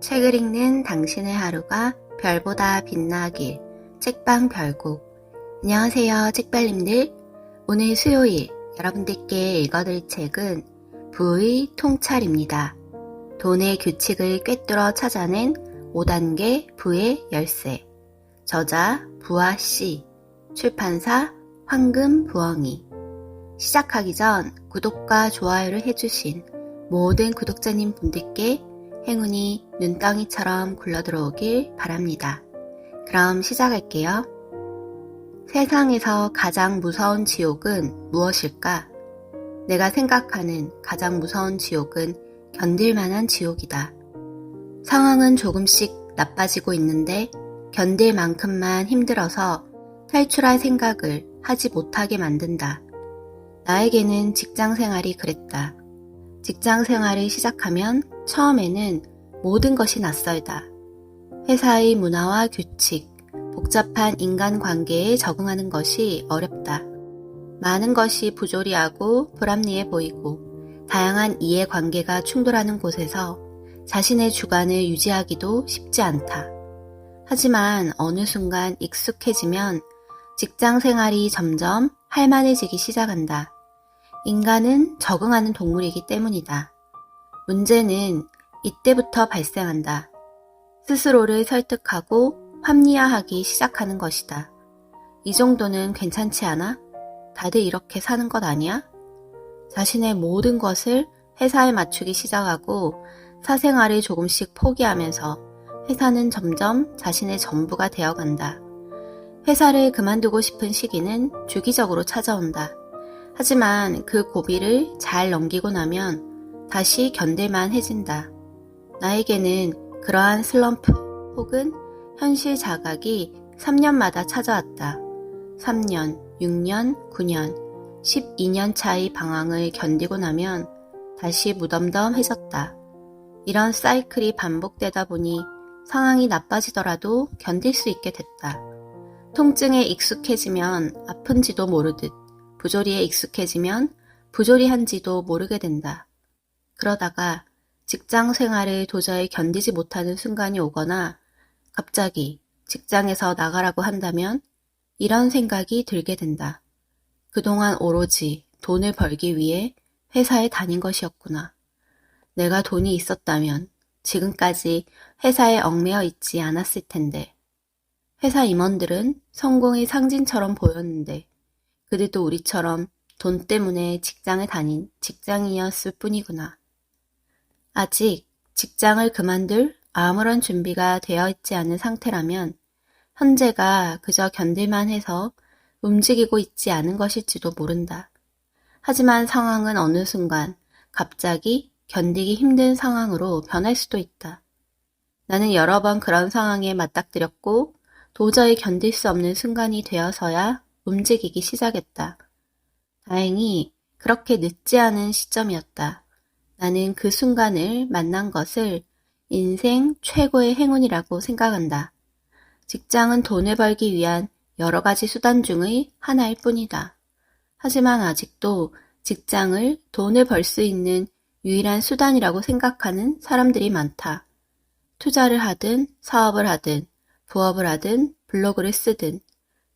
책을 읽는 당신의 하루가 별보다 빛나길. 책방 별곡. 안녕하세요, 책별님들. 오늘 수요일 여러분들께 읽어드릴 책은 부의 통찰입니다. 돈의 규칙을 꿰뚫어 찾아낸 5단계 부의 열쇠. 저자 부아씨, 출판사 황금부엉이. 시작하기 전 구독과 좋아요를 해주신 모든 구독자님 분들께 행운이 눈덩이처럼 굴러들어오길 바랍니다. 그럼 시작할게요. 세상에서 가장 무서운 지옥은 무엇일까? 내가 생각하는 가장 무서운 지옥은 견딜만한 지옥이다. 상황은 조금씩 나빠지고 있는데 견딜 만큼만 힘들어서 탈출할 생각을 하지 못하게 만든다. 나에게는 직장 생활이 그랬다. 직장 생활을 시작하면 처음에는 모든 것이 낯설다. 회사의 문화와 규칙, 복잡한 인간관계에 적응하는 것이 어렵다. 많은 것이 부조리하고 불합리해 보이고 다양한 이해관계가 충돌하는 곳에서 자신의 주관을 유지하기도 쉽지 않다. 하지만 어느 순간 익숙해지면 직장 생활이 점점 할만해지기 시작한다. 인간은 적응하는 동물이기 때문이다. 문제는 이때부터 발생한다. 스스로를 설득하고 합리화하기 시작하는 것이다. 이 정도는 괜찮지 않아? 다들 이렇게 사는 것 아니야? 자신의 모든 것을 회사에 맞추기 시작하고 사생활을 조금씩 포기하면서 회사는 점점 자신의 전부가 되어간다. 회사를 그만두고 싶은 시기는 주기적으로 찾아온다. 하지만 그 고비를 잘 넘기고 나면 다시 견딜만 해진다. 나에게는 그러한 슬럼프 혹은 현실 자각이 3년마다 찾아왔다. 3년, 6년, 9년, 12년 차의 방황을 견디고 나면 다시 무덤덤해졌다. 이런 사이클이 반복되다 보니 상황이 나빠지더라도 견딜 수 있게 됐다. 통증에 익숙해지면 아픈지도 모르듯 부조리에 익숙해지면 부조리한지도 모르게 된다. 그러다가 직장 생활을 도저히 견디지 못하는 순간이 오거나 갑자기 직장에서 나가라고 한다면 이런 생각이 들게 된다. 그동안 오로지 돈을 벌기 위해 회사에 다닌 것이었구나. 내가 돈이 있었다면 지금까지 회사에 얽매여 있지 않았을 텐데. 회사 임원들은 성공의 상징처럼 보였는데 그들도 우리처럼 돈 때문에 직장을 다닌 직장인이었을 뿐이구나. 아직 직장을 그만둘 아무런 준비가 되어 있지 않은 상태라면 현재가 그저 견딜만 해서 움직이고 있지 않은 것일지도 모른다. 하지만 상황은 어느 순간 갑자기 견디기 힘든 상황으로 변할 수도 있다. 나는 여러 번 그런 상황에 맞닥뜨렸고 도저히 견딜 수 없는 순간이 되어서야 움직이기 시작했다. 다행히 그렇게 늦지 않은 시점이었다. 나는 그 순간을 만난 것을 인생 최고의 행운이라고 생각한다. 직장은 돈을 벌기 위한 여러 가지 수단 중의 하나일 뿐이다. 하지만 아직도 직장을 돈을 벌 수 있는 유일한 수단이라고 생각하는 사람들이 많다. 투자를 하든 사업을 하든 부업을 하든 블로그를 쓰든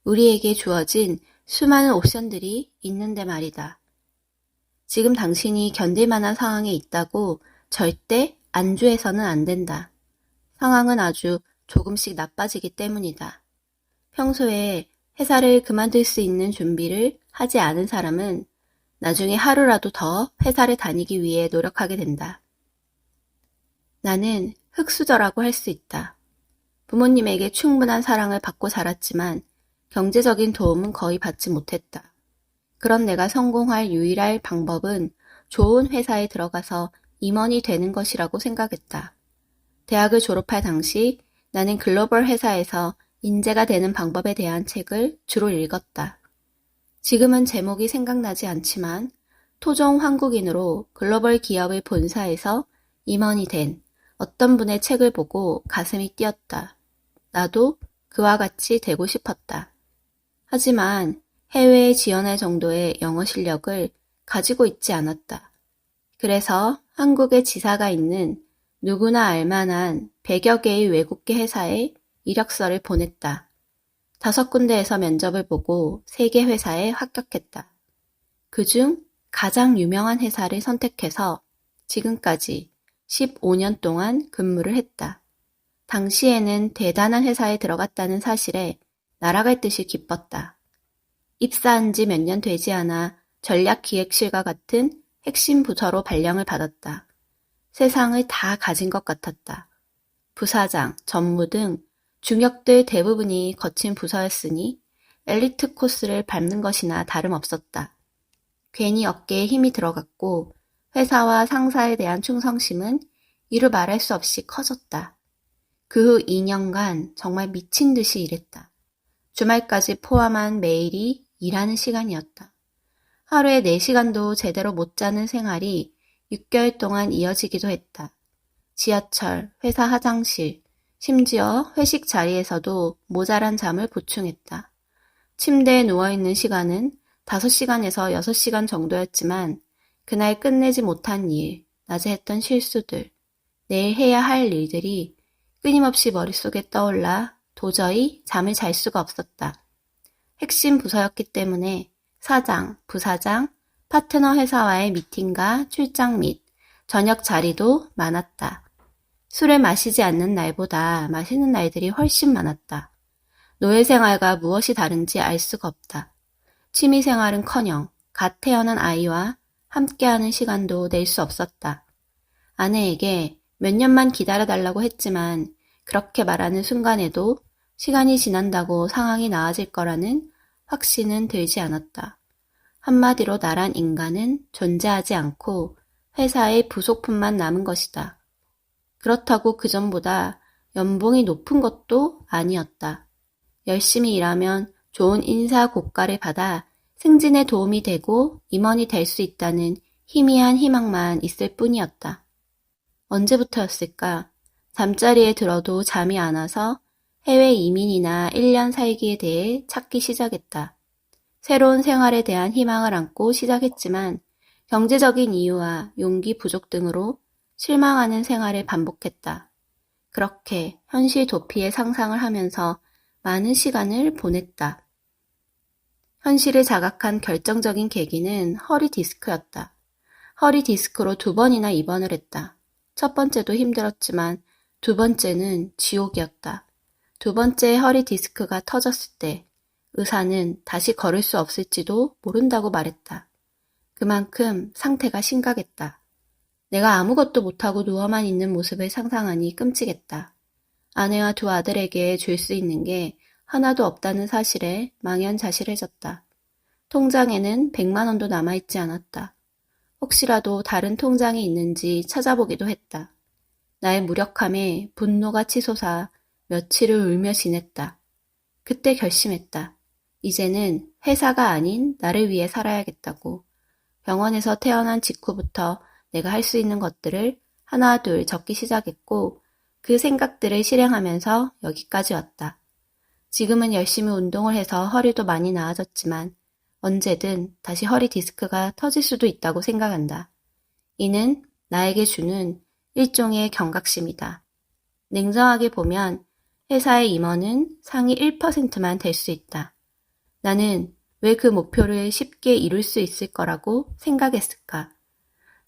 우리에게 주어진 수많은 옵션들이 있는데 말이다. 지금 당신이 견딜 만한 상황에 있다고 절대 안주해서는 안 된다. 상황은 아주 조금씩 나빠지기 때문이다. 평소에 회사를 그만둘 수 있는 준비를 하지 않은 사람은 나중에 하루라도 더 회사를 다니기 위해 노력하게 된다. 나는 흙수저라고 할 수 있다. 부모님에게 충분한 사랑을 받고 자랐지만 경제적인 도움은 거의 받지 못했다. 그런 내가 성공할 유일한 방법은 좋은 회사에 들어가서 임원이 되는 것이라고 생각했다. 대학을 졸업할 당시 나는 글로벌 회사에서 인재가 되는 방법에 대한 책을 주로 읽었다. 지금은 제목이 생각나지 않지만 토종 한국인으로 글로벌 기업의 본사에서 임원이 된 어떤 분의 책을 보고 가슴이 뛰었다. 나도 그와 같이 되고 싶었다. 하지만 해외에 지원할 정도의 영어 실력을 가지고 있지 않았다. 그래서 한국에 지사가 있는 누구나 알만한 100여 개의 외국계 회사에 이력서를 보냈다. 5군데에서 면접을 보고 3개 회사에 합격했다. 그중 가장 유명한 회사를 선택해서 지금까지 15년 동안 근무를 했다. 당시에는 대단한 회사에 들어갔다는 사실에 날아갈 듯이 기뻤다. 입사한 지 몇 년 되지 않아 전략기획실과 같은 핵심 부서로 발령을 받았다. 세상을 다 가진 것 같았다. 부사장, 전무 등 중역들 대부분이 거친 부서였으니 엘리트 코스를 밟는 것이나 다름없었다. 괜히 어깨에 힘이 들어갔고 회사와 상사에 대한 충성심은 이루 말할 수 없이 커졌다. 그 후 2년간 정말 미친 듯이 일했다. 주말까지 포함한 매일이 일하는 시간이었다. 하루에 4시간도 제대로 못 자는 생활이 6개월 동안 이어지기도 했다. 지하철, 회사 화장실, 심지어 회식 자리에서도 모자란 잠을 보충했다. 침대에 누워있는 시간은 5시간에서 6시간 정도였지만 그날 끝내지 못한 일, 낮에 했던 실수들, 내일 해야 할 일들이 끊임없이 머릿속에 떠올라 도저히 잠을 잘 수가 없었다. 핵심 부서였기 때문에 사장, 부사장, 파트너 회사와의 미팅과 출장 및 저녁 자리도 많았다. 술을 마시지 않는 날보다 마시는 날들이 훨씬 많았다. 노예 생활과 무엇이 다른지 알 수가 없다. 취미 생활은커녕 갓 태어난 아이와 함께하는 시간도 낼 수 없었다. 아내에게 몇 년만 기다려달라고 했지만 그렇게 말하는 순간에도 시간이 지난다고 상황이 나아질 거라는 확신은 들지 않았다. 한마디로 나란 인간은 존재하지 않고 회사의 부속품만 남은 것이다. 그렇다고 그전보다 연봉이 높은 것도 아니었다. 열심히 일하면 좋은 인사 고가를 받아 승진에 도움이 되고 임원이 될 수 있다는 희미한 희망만 있을 뿐이었다. 언제부터였을까? 잠자리에 들어도 잠이 안 와서 해외 이민이나 1년 살기에 대해 찾기 시작했다. 새로운 생활에 대한 희망을 안고 시작했지만 경제적인 이유와 용기 부족 등으로 실망하는 생활을 반복했다. 그렇게 현실 도피의 상상을 하면서 많은 시간을 보냈다. 현실을 자각한 결정적인 계기는 허리 디스크였다. 허리 디스크로 2번이나 입원을 했다. 첫 번째도 힘들었지만 2번째는 지옥이었다. 2번째 허리 디스크가 터졌을 때 의사는 다시 걸을 수 없을지도 모른다고 말했다. 그만큼 상태가 심각했다. 내가 아무것도 못하고 누워만 있는 모습을 상상하니 끔찍했다. 아내와 2 아들에게 줄 수 있는 게 하나도 없다는 사실에 망연자실해졌다. 통장에는 100만 원도 남아있지 않았다. 혹시라도 다른 통장이 있는지 찾아보기도 했다. 나의 무력함에 분노가 치솟아 며칠을 울며 지냈다. 그때 결심했다. 이제는 회사가 아닌 나를 위해 살아야겠다고. 병원에서 태어난 직후부터 내가 할 수 있는 것들을 하나 둘 적기 시작했고 그 생각들을 실행하면서 여기까지 왔다. 지금은 열심히 운동을 해서 허리도 많이 나아졌지만 언제든 다시 허리 디스크가 터질 수도 있다고 생각한다. 이는 나에게 주는 일종의 경각심이다. 냉정하게 보면 회사의 임원은 상위 1%만 될 수 있다. 나는 왜 그 목표를 쉽게 이룰 수 있을 거라고 생각했을까?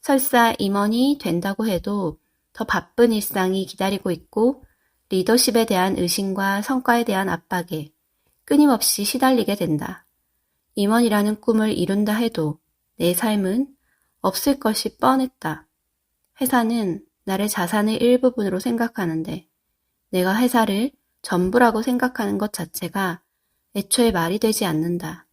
설사 임원이 된다고 해도 더 바쁜 일상이 기다리고 있고 리더십에 대한 의심과 성과에 대한 압박에 끊임없이 시달리게 된다. 임원이라는 꿈을 이룬다 해도 내 삶은 없을 것이 뻔했다. 회사는 나를 자산의 일부분으로 생각하는데 내가 회사를 전부라고 생각하는 것 자체가 애초에 말이 되지 않는다.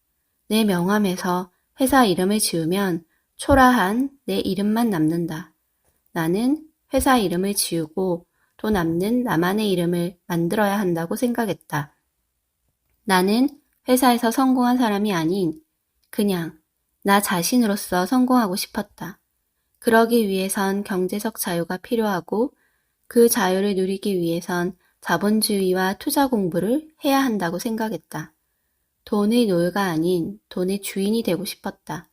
내 명함에서 회사 이름을 지우면 초라한 내 이름만 남는다. 나는 회사 이름을 지우고 또 남는 나만의 이름을 만들어야 한다고 생각했다. 나는 회사에서 성공한 사람이 아닌 그냥 나 자신으로서 성공하고 싶었다. 그러기 위해선 경제적 자유가 필요하고 그 자유를 누리기 위해선 자본주의와 투자 공부를 해야 한다고 생각했다. 돈의 노예가 아닌 돈의 주인이 되고 싶었다.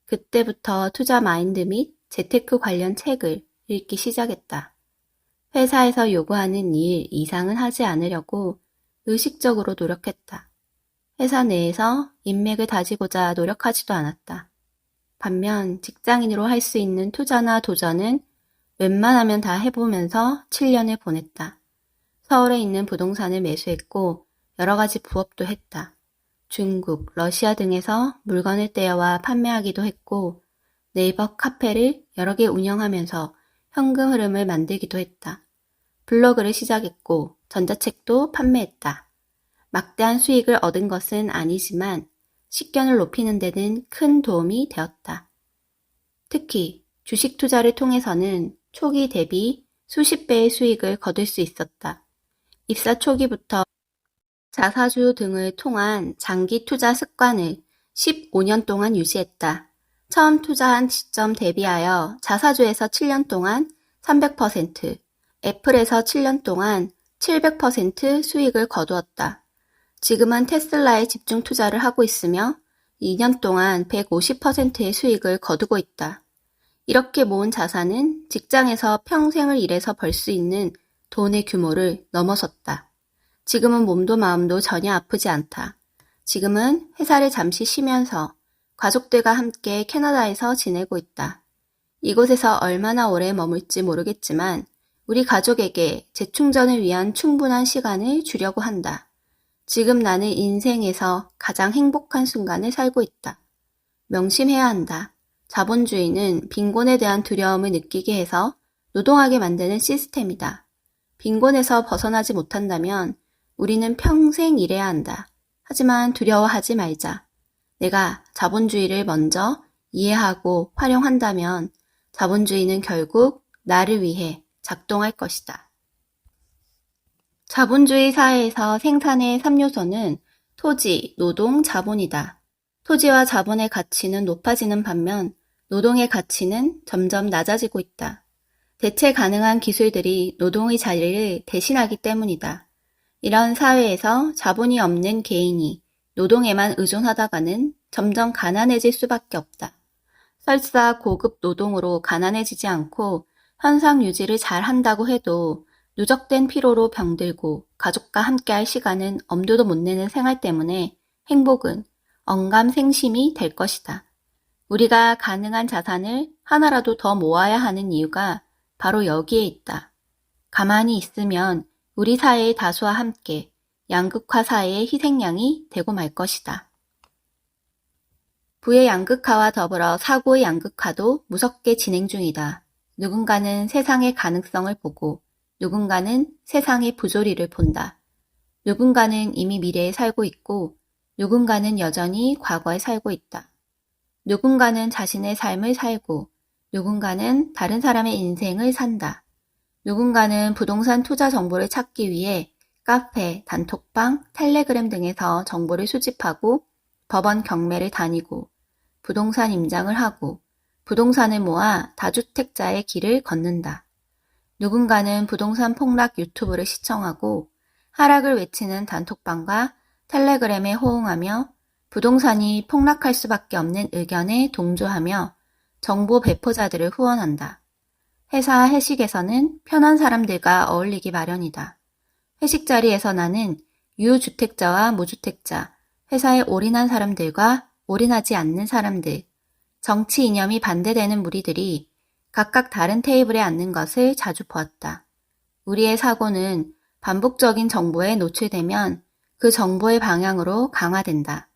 그때부터 투자 마인드 및 재테크 관련 책을 읽기 시작했다. 회사에서 요구하는 일 이상은 하지 않으려고 의식적으로 노력했다. 회사 내에서 인맥을 다지고자 노력하지도 않았다. 반면 직장인으로 할 수 있는 투자나 도전은 웬만하면 다 해보면서 7년을 보냈다. 서울에 있는 부동산을 매수했고 여러 가지 부업도 했다. 중국, 러시아 등에서 물건을 떼어와 판매하기도 했고 네이버 카페를 여러 개 운영하면서 현금 흐름을 만들기도 했다. 블로그를 시작했고 전자책도 판매했다. 막대한 수익을 얻은 것은 아니지만 식견을 높이는 데는 큰 도움이 되었다. 특히 주식 투자를 통해서는 초기 대비 수십 배의 수익을 거둘 수 있었다. 입사 초기부터 자사주 등을 통한 장기 투자 습관을 15년 동안 유지했다. 처음 투자한 시점 대비하여 자사주에서 7년 동안 300%, 애플에서 7년 동안 700% 수익을 거두었다. 지금은 테슬라에 집중 투자를 하고 있으며 2년 동안 150%의 수익을 거두고 있다. 이렇게 모은 자산은 직장에서 평생을 일해서 벌 수 있는 돈의 규모를 넘어섰다. 지금은 몸도 마음도 전혀 아프지 않다. 지금은 회사를 잠시 쉬면서 가족들과 함께 캐나다에서 지내고 있다. 이곳에서 얼마나 오래 머물지 모르겠지만 우리 가족에게 재충전을 위한 충분한 시간을 주려고 한다. 지금 나는 인생에서 가장 행복한 순간을 살고 있다. 명심해야 한다. 자본주의는 빈곤에 대한 두려움을 느끼게 해서 노동하게 만드는 시스템이다. 빈곤에서 벗어나지 못한다면 우리는 평생 일해야 한다. 하지만 두려워하지 말자. 내가 자본주의를 먼저 이해하고 활용한다면 자본주의는 결국 나를 위해 작동할 것이다. 자본주의 사회에서 생산의 3요소는 토지, 노동, 자본이다. 토지와 자본의 가치는 높아지는 반면 노동의 가치는 점점 낮아지고 있다. 대체 가능한 기술들이 노동의 자리를 대신하기 때문이다. 이런 사회에서 자본이 없는 개인이 노동에만 의존하다가는 점점 가난해질 수밖에 없다. 설사 고급 노동으로 가난해지지 않고 현상 유지를 잘 한다고 해도 누적된 피로로 병들고 가족과 함께할 시간은 엄두도 못 내는 생활 때문에 행복은 언감생심이 될 것이다. 우리가 가능한 자산을 하나라도 더 모아야 하는 이유가 바로 여기에 있다. 가만히 있으면 우리 사회의 다수와 함께 양극화 사회의 희생양이 되고 말 것이다. 부의 양극화와 더불어 사고의 양극화도 무섭게 진행 중이다. 누군가는 세상의 가능성을 보고 누군가는 세상의 부조리를 본다. 누군가는 이미 미래에 살고 있고 누군가는 여전히 과거에 살고 있다. 누군가는 자신의 삶을 살고 누군가는 다른 사람의 인생을 산다. 누군가는 부동산 투자 정보를 찾기 위해 카페, 단톡방, 텔레그램 등에서 정보를 수집하고 법원 경매를 다니고 부동산 임장을 하고 부동산을 모아 다주택자의 길을 걷는다. 누군가는 부동산 폭락 유튜브를 시청하고 하락을 외치는 단톡방과 텔레그램에 호응하며 부동산이 폭락할 수밖에 없는 의견에 동조하며 정보 배포자들을 후원한다. 회사 회식에서는 편한 사람들과 어울리기 마련이다. 회식 자리에서 나는 유주택자와 무주택자, 회사에 올인한 사람들과 올인하지 않는 사람들, 정치 이념이 반대되는 무리들이 각각 다른 테이블에 앉는 것을 자주 보았다. 우리의 사고는 반복적인 정보에 노출되면 그 정보의 방향으로 강화된다.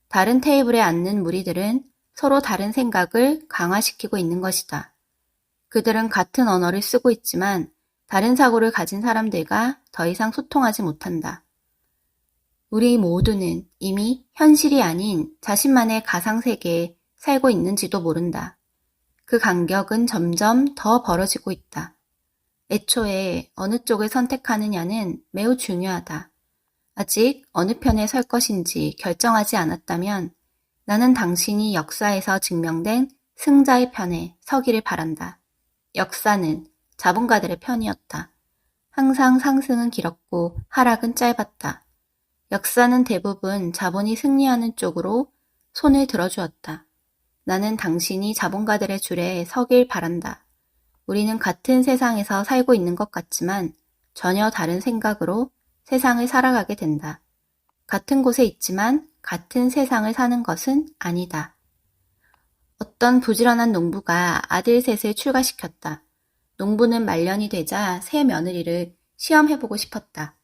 다른 테이블에 앉는 무리들은 서로 다른 생각을 강화시키고 있는 것이다. 그들은 같은 언어를 쓰고 있지만 다른 사고를 가진 사람들과 더 이상 소통하지 못한다. 우리 모두는 이미 현실이 아닌 자신만의 가상세계에 살고 있는지도 모른다. 그 간격은 점점 더 벌어지고 있다. 애초에 어느 쪽을 선택하느냐는 매우 중요하다. 아직 어느 편에 설 것인지 결정하지 않았다면 나는 당신이 역사에서 증명된 승자의 편에 서기를 바란다. 역사는 자본가들의 편이었다. 항상 상승은 길었고 하락은 짧았다. 역사는 대부분 자본이 승리하는 쪽으로 손을 들어주었다. 나는 당신이 자본가들의 줄에 서길 바란다. 우리는 같은 세상에서 살고 있는 것 같지만 전혀 다른 생각으로 세상을 살아가게 된다. 같은 곳에 있지만 같은 세상을 사는 것은 아니다. 어떤 부지런한 농부가 아들 셋을 출가시켰다. 농부는 말년이 되자 새 며느리를 시험해보고 싶었다.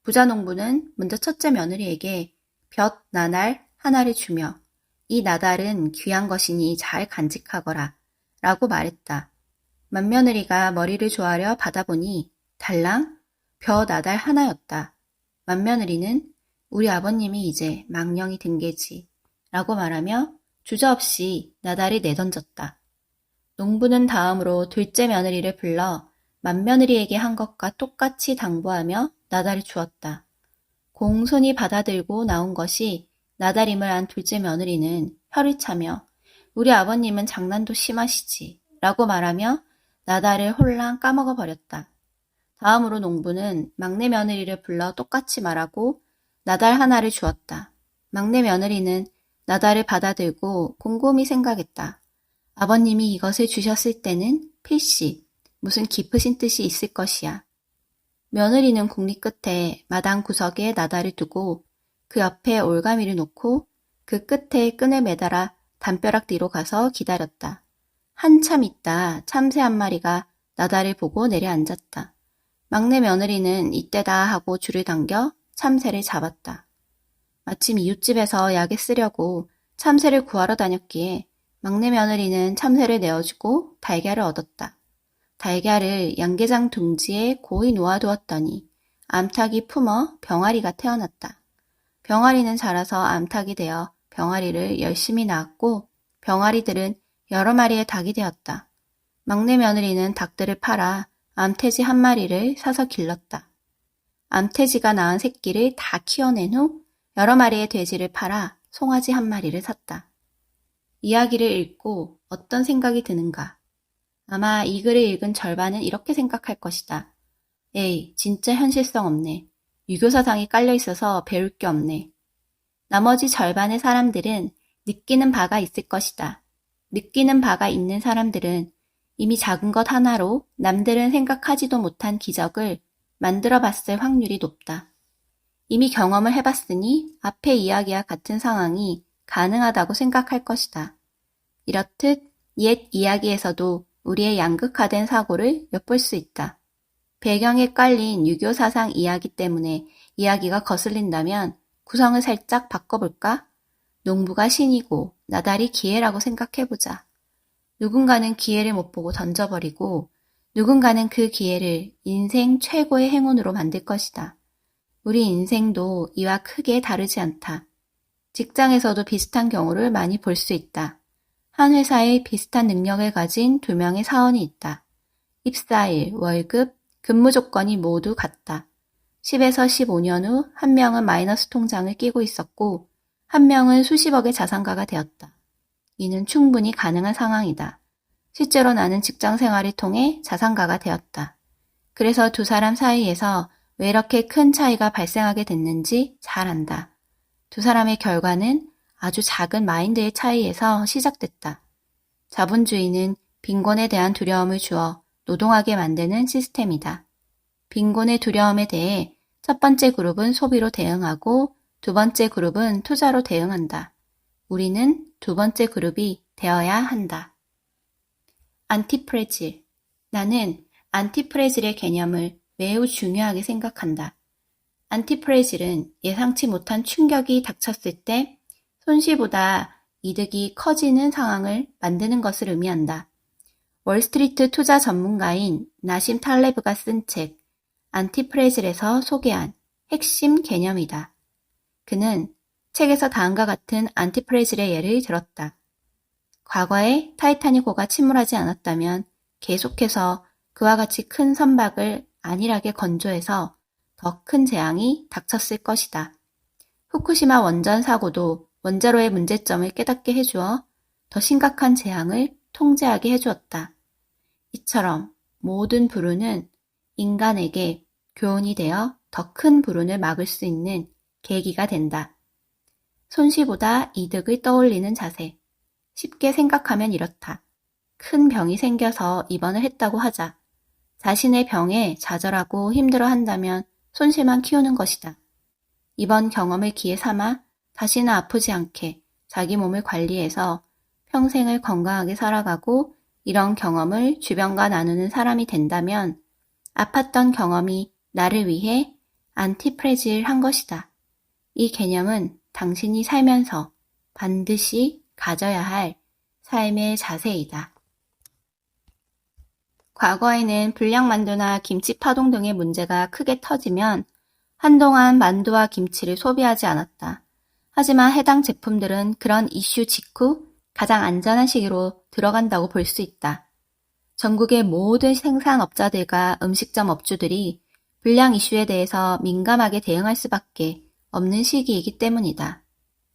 부자 농부는 먼저 첫째 며느리에게 볕 나달 하나를 주며 이 나달은 귀한 것이니 잘 간직하거라 라고 말했다. 맏며느리가 머리를 조아려 받아보니 달랑 벼 나달 하나였다. 맏며느리는 우리 아버님이 이제 망령이 든 게지 라고 말하며 주저없이 나달을 내던졌다. 농부는 다음으로 둘째 며느리를 불러 맏며느리에게 한 것과 똑같이 당부하며 나달을 주었다. 공손히 받아들고 나온 것이 나달임을 안 둘째 며느리는 혀를 차며 우리 아버님은 장난도 심하시지 라고 말하며 나달을 홀랑 까먹어 버렸다. 다음으로 농부는 막내 며느리를 불러 똑같이 말하고 나달 하나를 주었다. 막내 며느리는 나달을 받아들고 곰곰이 생각했다. 아버님이 이것을 주셨을 때는 필시 무슨 깊으신 뜻이 있을 것이야. 며느리는 국리 끝에 마당 구석에 나달을 두고 그 옆에 올가미를 놓고 그 끝에 끈을 매달아 담벼락 뒤로 가서 기다렸다. 한참 있다 참새 한 마리가 나달을 보고 내려앉았다. 막내 며느리는 이때다 하고 줄을 당겨 참새를 잡았다. 마침 이웃집에서 약을 쓰려고 참새를 구하러 다녔기에 막내 며느리는 참새를 내어주고 달걀을 얻었다. 달걀을 양계장 둥지에 고이 놓아두었더니 암탉이 품어 병아리가 태어났다. 병아리는 자라서 암탉이 되어 병아리를 열심히 낳았고 병아리들은 여러 마리의 닭이 되었다. 막내 며느리는 닭들을 팔아 암돼지 한 마리를 사서 길렀다. 암돼지가 낳은 새끼를 다 키워낸 후 여러 마리의 돼지를 팔아 송아지 한 마리를 샀다. 이야기를 읽고 어떤 생각이 드는가? 아마 이 글을 읽은 절반은 이렇게 생각할 것이다. 에이, 진짜 현실성 없네. 유교사상이 깔려 있어서 배울 게 없네. 나머지 절반의 사람들은 느끼는 바가 있을 것이다. 느끼는 바가 있는 사람들은 이미 작은 것 하나로 남들은 생각하지도 못한 기적을 만들어 봤을 확률이 높다. 이미 경험을 해봤으니 앞의 이야기와 같은 상황이 가능하다고 생각할 것이다. 이렇듯 옛 이야기에서도 우리의 양극화된 사고를 엿볼 수 있다. 배경에 깔린 유교 사상 이야기 때문에 이야기가 거슬린다면 구성을 살짝 바꿔볼까? 농부가 신이고 나달이 기회라고 생각해보자. 누군가는 기회를 못 보고 던져버리고 누군가는 그 기회를 인생 최고의 행운으로 만들 것이다. 우리 인생도 이와 크게 다르지 않다. 직장에서도 비슷한 경우를 많이 볼 수 있다. 한 회사에 비슷한 능력을 가진 두 명의 사원이 있다. 입사일, 월급, 근무 조건이 모두 같다. 10에서 15년 후 한 명은 마이너스 통장을 끼고 있었고 한 명은 수십억의 자산가가 되었다. 이는 충분히 가능한 상황이다. 실제로 나는 직장 생활을 통해 자산가가 되었다. 그래서 두 사람 사이에서 왜 이렇게 큰 차이가 발생하게 됐는지 잘 안다. 두 사람의 결과는 아주 작은 마인드의 차이에서 시작됐다. 자본주의는 빈곤에 대한 두려움을 주어 노동하게 만드는 시스템이다. 빈곤의 두려움에 대해 첫 번째 그룹은 소비로 대응하고 두 번째 그룹은 투자로 대응한다. 우리는 두 번째 그룹이 되어야 한다. 안티프레질. 나는 안티프레질의 개념을 매우 중요하게 생각한다. 안티프레질은 예상치 못한 충격이 닥쳤을 때 손실보다 이득이 커지는 상황을 만드는 것을 의미한다. 월스트리트 투자 전문가인 나심 탈레브가 쓴 책 안티프레질에서 소개한 핵심 개념이다. 그는 책에서 다음과 같은 안티프레질의 예를 들었다. 과거에 타이타닉호가 침몰하지 않았다면 계속해서 그와 같이 큰 선박을 안일하게 건조해서 더 큰 재앙이 닥쳤을 것이다. 후쿠시마 원전 사고도 원자로의 문제점을 깨닫게 해주어 더 심각한 재앙을 통제하게 해주었다. 이처럼 모든 불운은 인간에게 교훈이 되어 더 큰 불운을 막을 수 있는 계기가 된다. 손실보다 이득을 떠올리는 자세. 쉽게 생각하면 이렇다. 큰 병이 생겨서 입원을 했다고 하자. 자신의 병에 좌절하고 힘들어한다면 손실만 키우는 것이다. 이번 경험을 기회 삼아 다시는 아프지 않게 자기 몸을 관리해서 평생을 건강하게 살아가고 이런 경험을 주변과 나누는 사람이 된다면 아팠던 경험이 나를 위해 안티프레질한 것이다. 이 개념은 당신이 살면서 반드시 가져야 할 삶의 자세이다. 과거에는 불량만두나 김치 파동 등의 문제가 크게 터지면 한동안 만두와 김치를 소비하지 않았다. 하지만 해당 제품들은 그런 이슈 직후 가장 안전한 시기로 들어간다고 볼 수 있다. 전국의 모든 생산업자들과 음식점 업주들이 불량 이슈에 대해서 민감하게 대응할 수밖에 없는 시기이기 때문이다.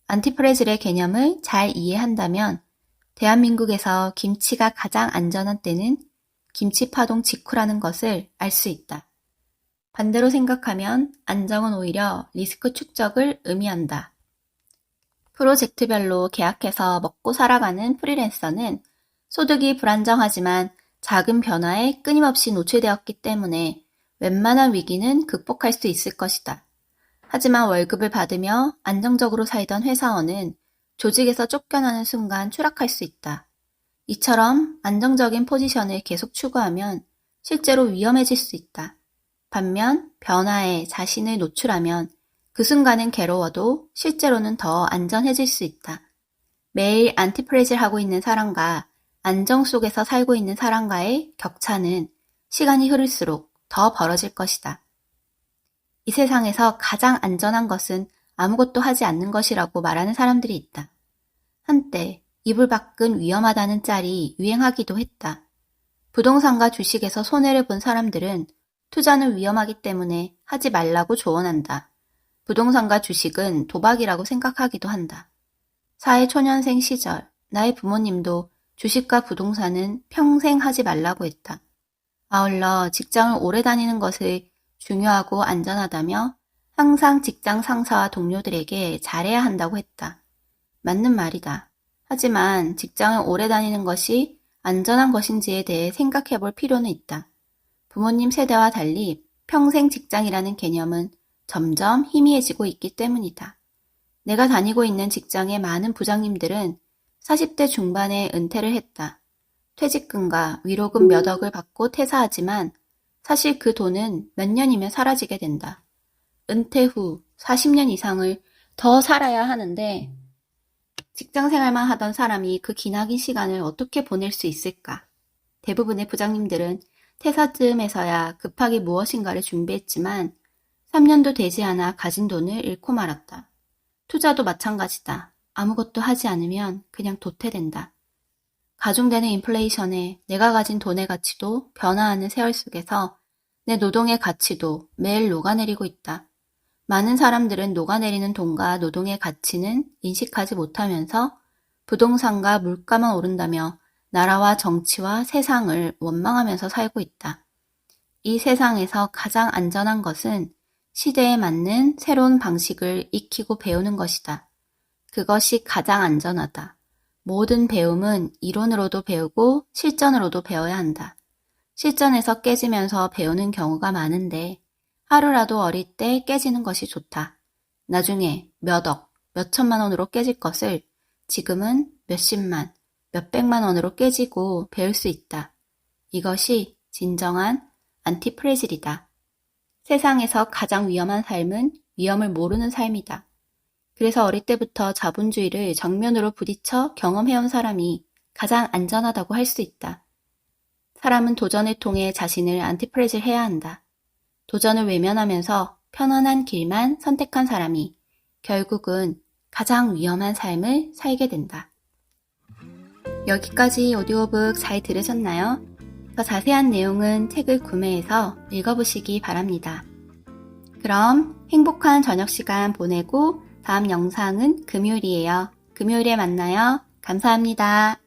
안티프레질의 개념을 잘 이해한다면 대한민국에서 김치가 가장 안전한 때는 김치파동 직후라는 것을 알 수 있다. 반대로 생각하면 안정은 오히려 리스크 축적을 의미한다. 프로젝트별로 계약해서 먹고 살아가는 프리랜서는 소득이 불안정하지만 작은 변화에 끊임없이 노출되었기 때문에 웬만한 위기는 극복할 수 있을 것이다. 하지만 월급을 받으며 안정적으로 살던 회사원은 조직에서 쫓겨나는 순간 추락할 수 있다. 이처럼 안정적인 포지션을 계속 추구하면 실제로 위험해질 수 있다. 반면 변화에 자신을 노출하면 그 순간은 괴로워도 실제로는 더 안전해질 수 있다. 매일 안티프레질 하고 있는 사람과 안정 속에서 살고 있는 사람과의 격차는 시간이 흐를수록 더 벌어질 것이다. 이 세상에서 가장 안전한 것은 아무것도 하지 않는 것이라고 말하는 사람들이 있다. 한때 이불 밖은 위험하다는 짤이 유행하기도 했다. 부동산과 주식에서 손해를 본 사람들은 투자는 위험하기 때문에 하지 말라고 조언한다. 부동산과 주식은 도박이라고 생각하기도 한다. 사회초년생 시절 나의 부모님도 주식과 부동산은 평생 하지 말라고 했다. 아울러 직장을 오래 다니는 것을 중요하고 안전하다며 항상 직장 상사와 동료들에게 잘해야 한다고 했다. 맞는 말이다. 하지만 직장을 오래 다니는 것이 안전한 것인지에 대해 생각해 볼 필요는 있다. 부모님 세대와 달리 평생 직장이라는 개념은 점점 희미해지고 있기 때문이다. 내가 다니고 있는 직장의 많은 부장님들은 40대 중반에 은퇴를 했다. 퇴직금과 위로금 몇 억을 받고 퇴사하지만 사실 그 돈은 몇 년이면 사라지게 된다. 은퇴 후 40년 이상을 더 살아야 하는데 직장 생활만 하던 사람이 그 기나긴 시간을 어떻게 보낼 수 있을까? 대부분의 부장님들은 퇴사쯤에서야 급하게 무엇인가를 준비했지만 3년도 되지 않아 가진 돈을 잃고 말았다. 투자도 마찬가지다. 아무것도 하지 않으면 그냥 도태된다. 가중되는 인플레이션에 내가 가진 돈의 가치도 변화하는 세월 속에서 내 노동의 가치도 매일 녹아내리고 있다. 많은 사람들은 녹아내리는 돈과 노동의 가치는 인식하지 못하면서 부동산과 물가만 오른다며 나라와 정치와 세상을 원망하면서 살고 있다. 이 세상에서 가장 안전한 것은 시대에 맞는 새로운 방식을 익히고 배우는 것이다. 그것이 가장 안전하다. 모든 배움은 이론으로도 배우고 실전으로도 배워야 한다. 실전에서 깨지면서 배우는 경우가 많은데 하루라도 어릴 때 깨지는 것이 좋다. 나중에 몇 억, 몇 천만 원으로 깨질 것을 지금은 몇십만, 몇백만 원으로 깨지고 배울 수 있다. 이것이 진정한 안티프레질이다. 세상에서 가장 위험한 삶은 위험을 모르는 삶이다. 그래서 어릴 때부터 자본주의를 정면으로 부딪혀 경험해온 사람이 가장 안전하다고 할 수 있다. 사람은 도전을 통해 자신을 안티프레질 해야 한다. 도전을 외면하면서 편안한 길만 선택한 사람이 결국은 가장 위험한 삶을 살게 된다. 여기까지 오디오북 잘 들으셨나요? 더 자세한 내용은 책을 구매해서 읽어보시기 바랍니다. 그럼 행복한 저녁 시간 보내고 다음 영상은 금요일이에요. 금요일에 만나요. 감사합니다.